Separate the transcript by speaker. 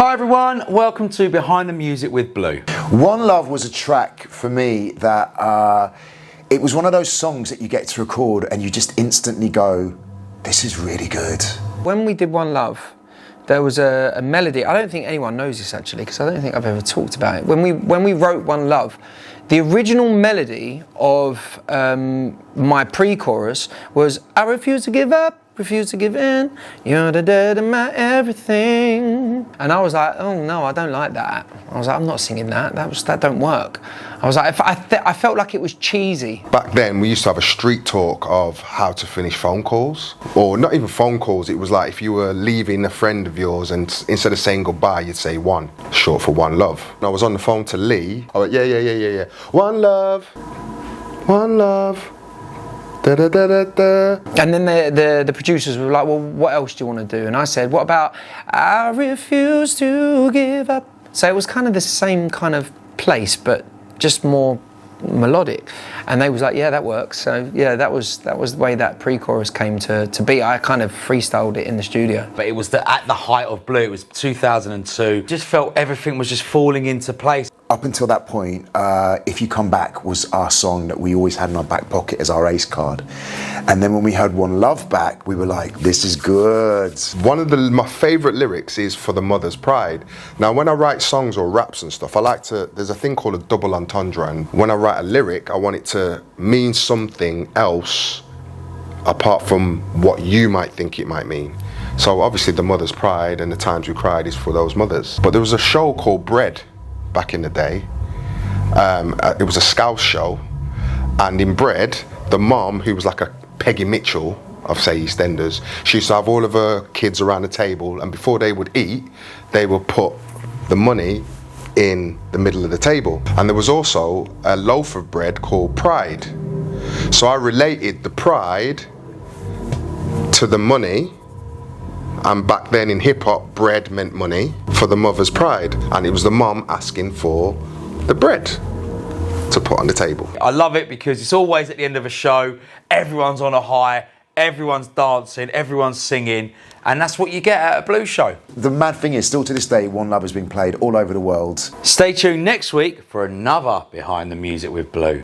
Speaker 1: Hi everyone, welcome to Behind the Music with Blue.
Speaker 2: One Love was a track for me that it was one of those songs that you get to record and you just instantly go, this is really good.
Speaker 3: When we did One Love, there was a melody. I don't think anyone knows this actually, because I don't think I've ever talked about it. When we wrote One Love, the original melody of my pre-chorus was, I refuse to give up, refuse to give in, you're the dead of my everything. And I was like, oh no, I don't like that. I was like, I'm not singing that. That don't work. I was like, I felt like it was cheesy.
Speaker 4: Back then, we used to have a street talk of how to finish phone calls, or not even phone calls. It was like if you were leaving a friend of yours, and instead of saying goodbye, you'd say one, short for one love. And I was on the phone to Lee. I went, yeah. One love, one love. Da, da, da, da, da.
Speaker 3: And then the producers were like, well, what else do you want to do? And I said, what about I refuse to give up? So it was kind of the same kind of place, but just more melodic. And they was like, yeah, that works. So yeah, that was the way that pre-chorus came to be. I kind of freestyled it in the studio.
Speaker 1: But it was at the height of Blue, it was 2002. Just felt everything was just falling into place.
Speaker 2: Up until that point, If You Come Back was our song that we always had in our back pocket as our ace card. And then when we heard One Love back, we were like, this is good.
Speaker 4: One of my favourite lyrics is For the Mother's Pride. Now, when I write songs or raps and stuff, there's a thing called a double entendre. And when I write a lyric, I want it to mean something else apart from what you might think it might mean. So obviously the mother's pride and the times we cried is for those mothers. But there was a show called Bread back in the day. It was a Scouse show, and in Bread, the mom, who was like a Peggy Mitchell of, say, EastEnders, she used to have all of her kids around the table, and before they would eat, they would put the money in the middle of the table. And there was also a loaf of bread called Pride. So I related the pride to the money. And back then in hip-hop, bread meant money for the mother's pride. And it was the mom asking for the bread to put on the table.
Speaker 1: I love it because it's always at the end of a show, everyone's on a high, everyone's dancing, everyone's singing, and that's what you get at a blues show.
Speaker 2: The mad thing is, still to this day, One Love is being played all over the world.
Speaker 1: Stay tuned next week for another Behind the Music with Blue.